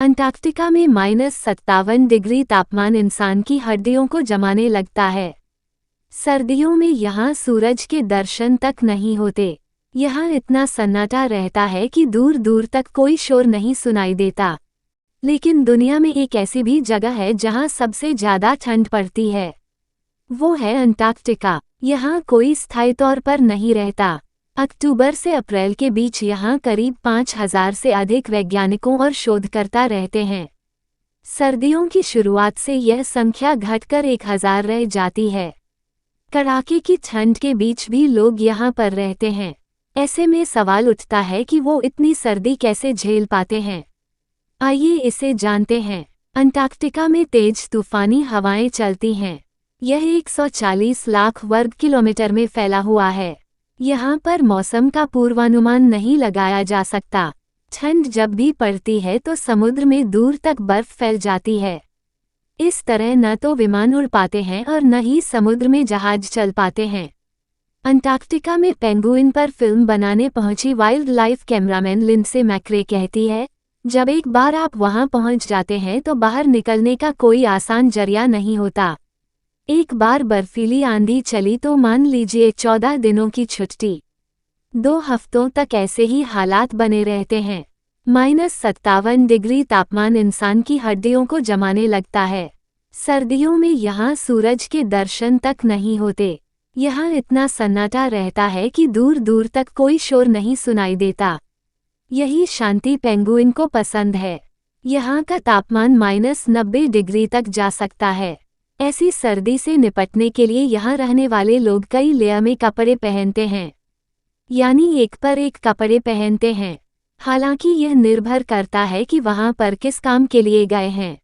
Antarctica में -57 degree तापमान इंसान की हड्डियों को जमाने लगता है। सर्दियों में यहाँ सूरज के दर्शन तक नहीं होते। यहाँ इतना सन्नाटा रहता है कि दूर दूर तक कोई शोर नहीं सुनाई देता। लेकिन दुनिया में एक ऐसी भी जगह है जहाँ सबसे ज्यादा ठंड पड़ती है। वो है अंटार्कटिका। यहाँ कोई स्थायी तौर पर नहीं रहता। अक्टूबर से अप्रैल के बीच यहाँ करीब 5000 से अधिक वैज्ञानिकों और शोधकर्ता रहते हैं। सर्दियों की शुरुआत से यह संख्या घटकर 1000 रह जाती है। कड़ाके की ठंड के बीच भी लोग यहाँ पर रहते हैं। ऐसे में सवाल उठता है कि वो इतनी सर्दी कैसे झेल पाते हैं। आइए इसे जानते हैं। अंटार्कटिका में तेज तूफानी हवाएं चलती हैं। यह 140 लाख वर्ग किलोमीटर में फैला हुआ है। यहाँ पर मौसम का पूर्वानुमान नहीं लगाया जा सकता। ठंड जब भी पड़ती है तो समुद्र में दूर तक बर्फ फैल जाती है। इस तरह न तो विमान उड़ पाते हैं और न ही समुद्र में जहाज चल पाते हैं। अंटार्कटिका में पेंगुइन पर फिल्म बनाने पहुंची wildlife cameraman Lindsay McCrae कहती है, जब एक बार आप वहां पहुंच जाते हैं तो बाहर निकलने का कोई आसान जरिया नहीं होता। एक बार बर्फीली आंधी चली तो मान लीजिए 14 दिनों की छुट्टी। 2 हफ्तों तक ऐसे ही हालात बने रहते हैं। -57 डिग्री तापमान इंसान की हड्डियों को जमाने लगता है। सर्दियों में यहाँ सूरज के दर्शन तक नहीं होते। यहाँ इतना सन्नाटा रहता है कि दूर दूर तक कोई शोर नहीं सुनाई देता। यही शांति पेंगुइन को पसंद है। यहाँ का तापमान -90 डिग्री तक जा सकता है। ऐसी सर्दी से निपटने के लिए यहाँ रहने वाले लोग कई लेयर में कपड़े पहनते हैं, यानी एक पर एक कपड़े पहनते हैं। हालांकि यह निर्भर करता है कि वहाँ पर किस काम के लिए गए हैं।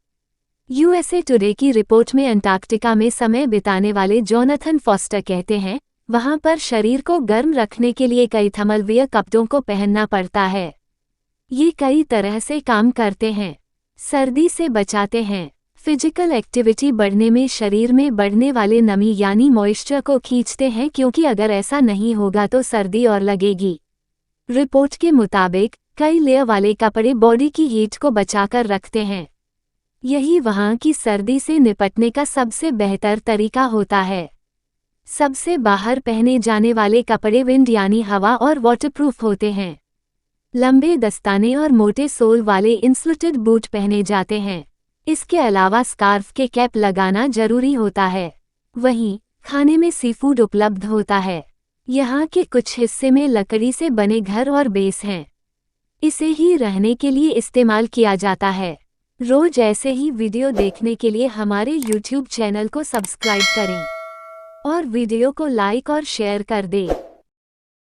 यूएसए टुडे की रिपोर्ट में अंटार्कटिका में समय बिताने वाले जोनाथन फॉस्टर कहते हैं, वहाँ पर शरीर को गर्म रखने के लिए कई थर्मलवियर कपड़ों को पहनना पड़ता है। ये कई तरह से काम करते हैं। सर्दी से बचाते हैं। फिजिकल एक्टिविटी बढ़ने में शरीर में बढ़ने वाले नमी यानी मॉइस्चर को खींचते हैं, क्योंकि अगर ऐसा नहीं होगा तो सर्दी और लगेगी। रिपोर्ट के मुताबिक कई लेयर वाले कपड़े बॉडी की हीट को बचाकर रखते हैं। यही वहाँ की सर्दी से निपटने का सबसे बेहतर तरीका होता है। सबसे बाहर पहने जाने वाले कपड़े विंड यानी हवा और वाटरप्रूफ होते हैं। लंबे दस्ताने और मोटे सोल वाले इंसुलेटेड बूट पहने जाते हैं। इसके अलावा स्कार्फ के कैप लगाना जरूरी होता है। वहीं खाने में सीफूड उपलब्ध होता है। यहाँ के कुछ हिस्से में लकड़ी से बने घर और बेस हैं। इसे ही रहने के लिए इस्तेमाल किया जाता है। रोज ऐसे ही वीडियो देखने के लिए हमारे YouTube चैनल को सब्सक्राइब करें और वीडियो को लाइक और शेयर कर दें।